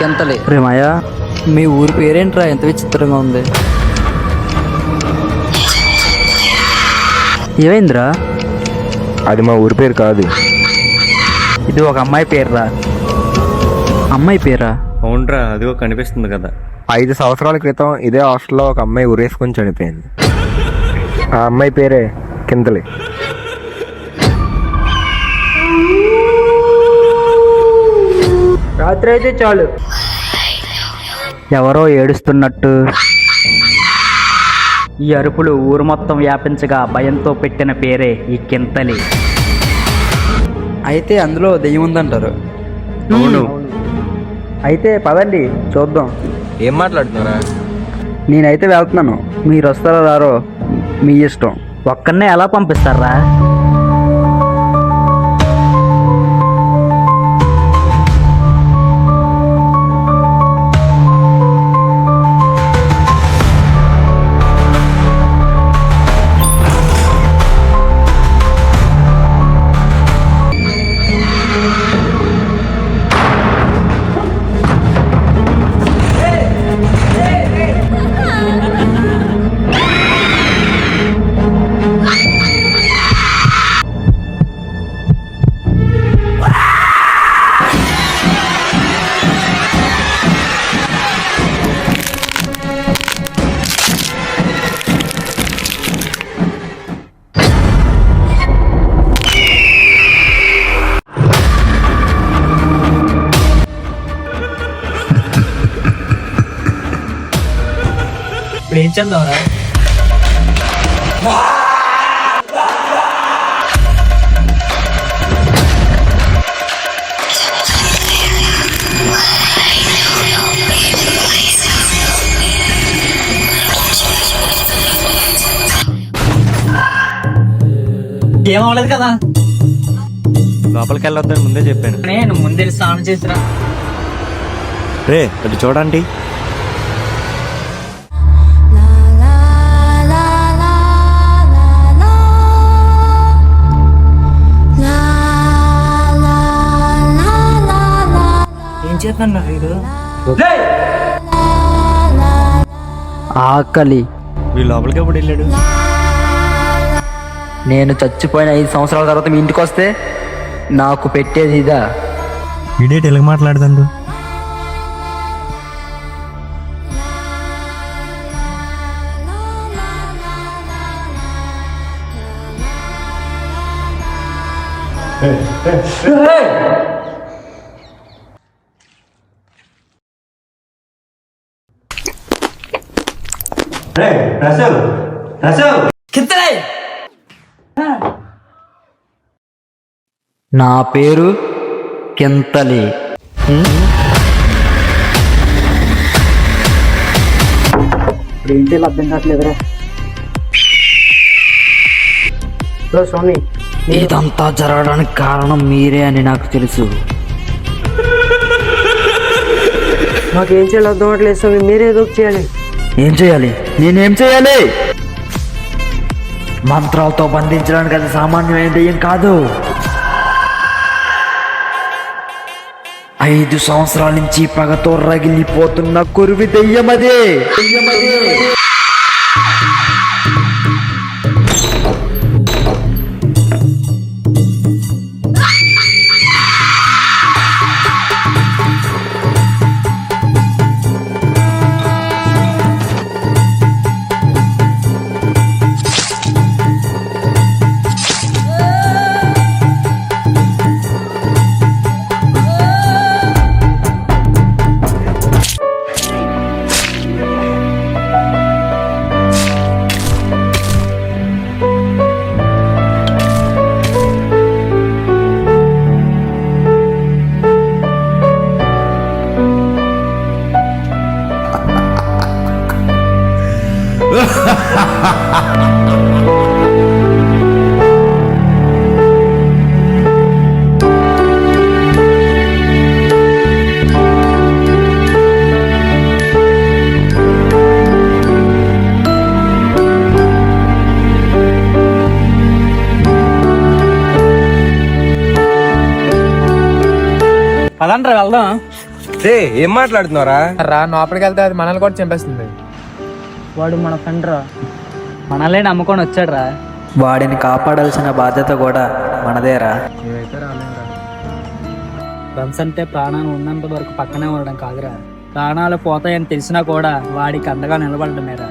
కింతలి. రేమయ్య, మీ ఊరి పేరేంట్రా ఎంత విచిత్రంగా ఉంది? ఏమైందిరా? అది మా ఊరి పేరు కాదు. ఇది ఒక అమ్మాయి పేరురా. అమ్మాయి పేరా? అవునరా, అదిగో కనిపిస్తుంది కదా. 5 సంవత్సరాల క్రితం ఇదే హాస్టల్లో ఒక అమ్మాయి ఉరేసుకొని చనిపోయింది. ఆ అమ్మాయి పేరే కింతలి. రాత్రి అయితే చాలు ఎవరో ఏడుస్తున్నట్టు ఈ అరుపులు ఊరు మొత్తం వ్యాపించగా భయంతో పెట్టిన పేరే ఈ కింతలి. అయితే అందులో దెయ్యం ఉందంటారు. అవును. అయితే పదండి చూద్దాం. ఏం మాట్లాడుతున్నారా? నేనైతే వెళ్తున్నాను, మీరు వస్తారో రారో మీ ఇష్టం. ఒక్కనే ఎలా పంపిస్తారా? ఏం చేద్దాంరా? ఏం అవ్వలేదు కదా. లోపలికి వెళ్ళొద్దని ముందే చెప్పాను. నేను ముందే స్నానం చేసిరా. రే అది చూడండి. ఏం చేస్తున్నారు వీడు? ఆకలి. వీళ్ళు లోపలికి ఎప్పుడు వెళ్ళాడు? నేను చచ్చిపోయిన 5 సంవత్సరాల తర్వాత మీ ఇంటికి వస్తే నాకు పెట్టేది ఇదా? వీడేటి ఎలాగ మాట్లాడుతాడు? నా పేరు కింతలి. ఏంటి అర్థం కావట్లేదురా స్వామి. ఇదంతా జరగడానికి కారణం మీరే అని నాకు తెలుసు. మాకేం చేయాలి అర్థం అవ్వట్లేదు స్వామి, మీరే ఏదో ఒకటి చేయాలి. ఏం చేయాలి? నేనేం చేయాలి? మంత్రాలతో బంధించడానికి అది సామాన్యమైన దెయ్యం కాదు. 5 సంవత్సరాల నుంచి పగతో రగిలిపోతున్న కురివి దెయ్యం అదే. పదండ్రా వెళ్దాం. రే ఏం మాట్లాడుతున్నారా? రా లోపలికి వెళ్తే అది మనల్ని కూడా చంపేస్తుంది. వాడు మన ఫ్రెండ్ రా. మనల్ని నమ్ముకొని వచ్చాడురా. వాడిని కాపాడాల్సిన బాధ్యత కూడా మనదేరా. మేమైతే రాలేదురా. ఫ్రెండ్స్ అంటే ప్రాణాలు ఉన్నంత వరకు పక్కనే ఉండడం కాదురా, ప్రాణాలు పోతాయని తెలిసినా కూడా వాడికి అండగా నిలబడటమేరా.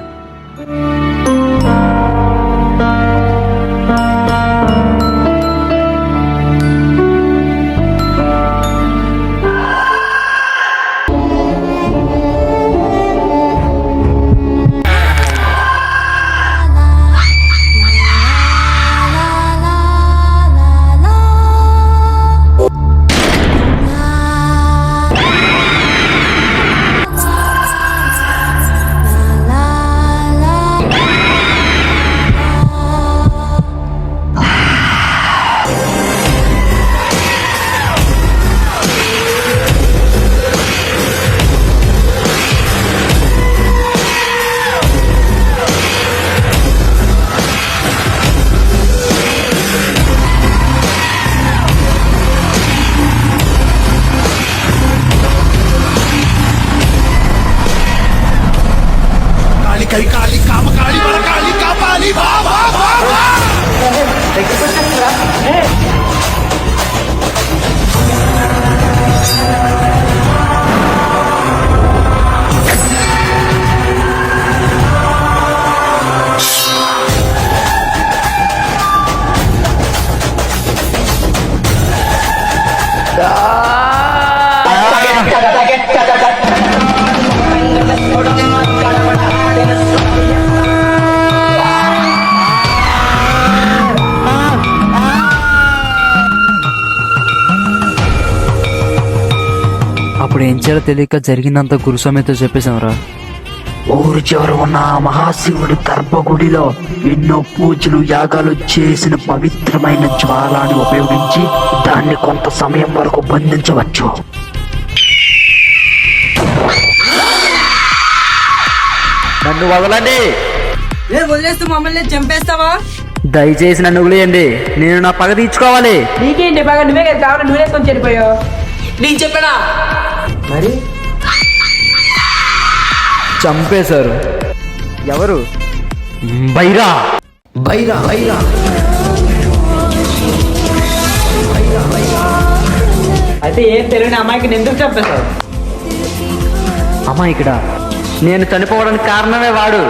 అప్పుడు ఏం చేయాలో తెలియక జరిగిందంతా గురుస్వామితో చెప్పేశాంరా. ఊరు చివర ఉన్న ఆ మహాశివుడి గర్భగుడిలో ఎన్నో పూజలు యాగాలు చేసిన పవిత్రమైన జ్వాలాన్ని ఉపయోగించి దాన్ని కొంత సమయం వరకు బంధించవచ్చు. నన్ను వదలండి. వదిలేస్తూ మమ్మల్ని చంపేస్తావా? దయచేసి నన్ను వదిలేయండి, నేను నా పగ తీర్చుకోవాలి. నీకేంటి బాగా నువ్వే కదా కావాలి, నువ్వే కొంచెం చనిపోయావు. నీకు చెప్పనా? మరి చంపేశారు. ఎవరు? బైరా. అయితే ఏం తెలియని అమ్మాయికి ఎందుకు చంపేశావు? అమ్మా ఇక్కడ నేను చనిపోవడానికి కారణమే వాడు.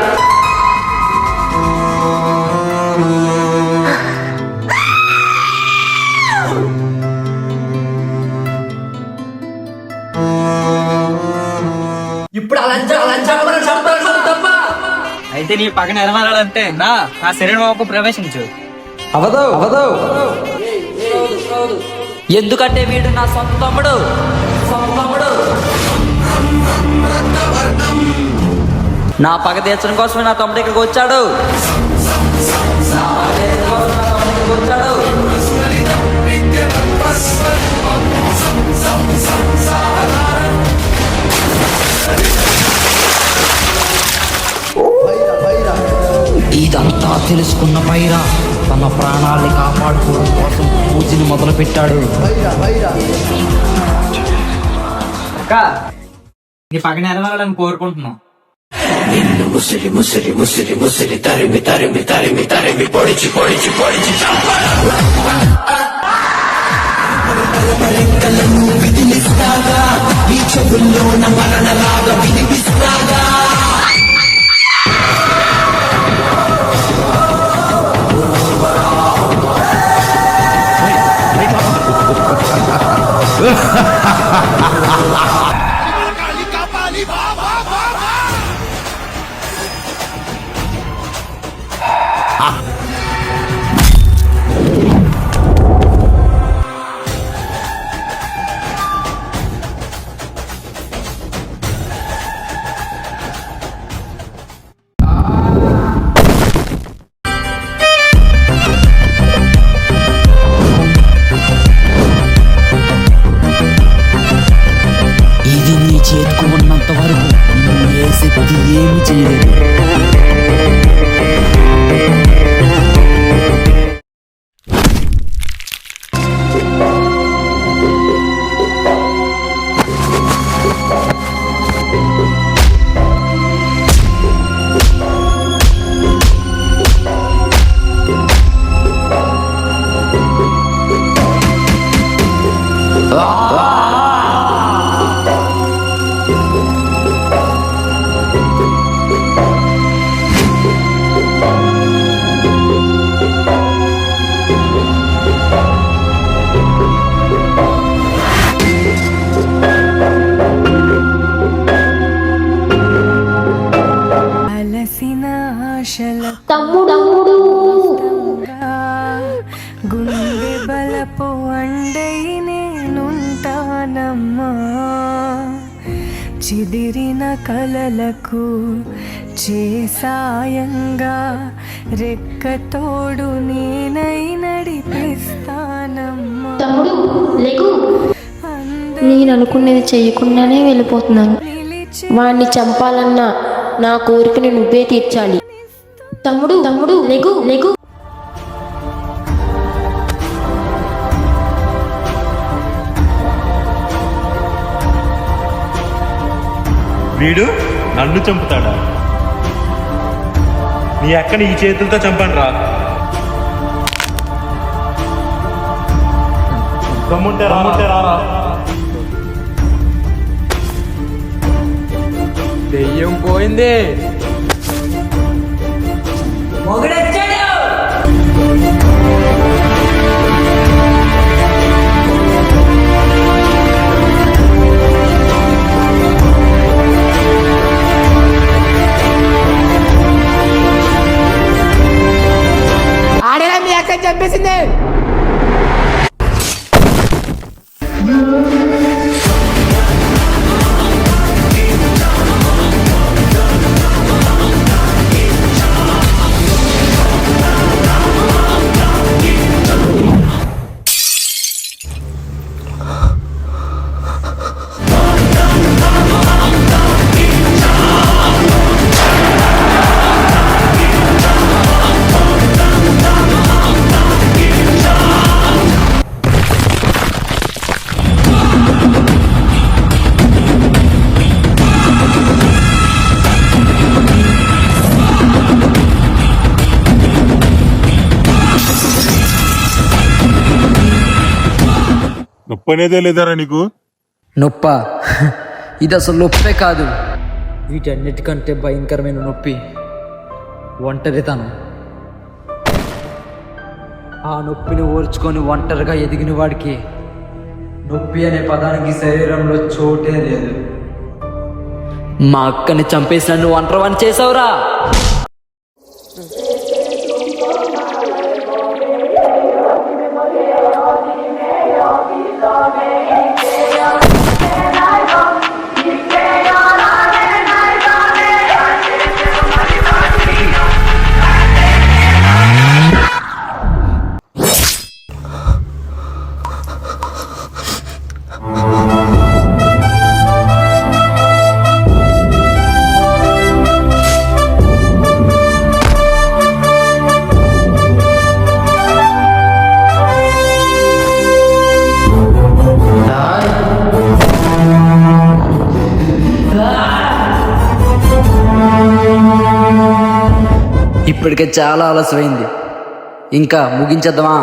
ఇప్పుడు అయితే నీ పగ నెరవేరాలంటే నా శరీరం ప్రవేశించు. అవదో ఎందుకంటే వీడు నా సొంత తమ్ముడు. నా పగ తీర్చడం కోసమే నా తమ్ముడు ఇక్కడికి వచ్చాడు. ఇదంతా తెలుసుకున్న పైరా తన ప్రాణాల్ని కాపాడుకోవడం కోసం పూజని మొదలు పెట్టాడు. అక్క నీ పగ నెరవేరాలని కోరుకుంటున్నాం. ముసిరి ముసిరి ముసిరి ముసిరి తరిమి తరిమి తరిమి తరిమి పొడిచి పొడిచి పొడిచి విధిలిస్తాగా ఈ చెవుల్లో మరణలాగా వినిపిస్తాగా. ప్రాణమమ్మా చిదిరిన కలలకు చేసాయంగా రెక్కతోడు నేనై నడిపిస్తానమ్మా. తమ్ముడు లేకు, నేను అనుకునేది చెయ్యకుండానే వెళ్ళిపోతున్నాను. వాణ్ణి చంపాలన్నా నా కోరికని నువ్వే తీర్చాలి. తమ్ముడు తమ్ముడు లేకు లేకు. వీడు నన్ను చంపుతాడా? నీ అక్కని ఈ చేతులతో చంపాను రా. దమ్ముంటే రా. దెయ్యం పోయింది. ఆడేలా మీ అక్క చంపేసింది. నొప్పి అనేదే లేదారా నీకు? నొప్ప? ఇది అసలు నొప్పే కాదు. వీటన్నిటికంటే భయంకరమైన నొప్పి ఒంటరితనం. ఆ నొప్పిని ఓర్చుకొని ఒంటరిగా ఎదిగిన వాడికి నొప్పి అనే పదానికి శరీరంలో చోటే లేదు. మా అక్కని చంపేసి నన్ను ఒంటరివాణ్ణి చేసావురా. ఇప్పటికే చాలా ఆలస్యమైంది, ఇంకా ముగించేద్దామా?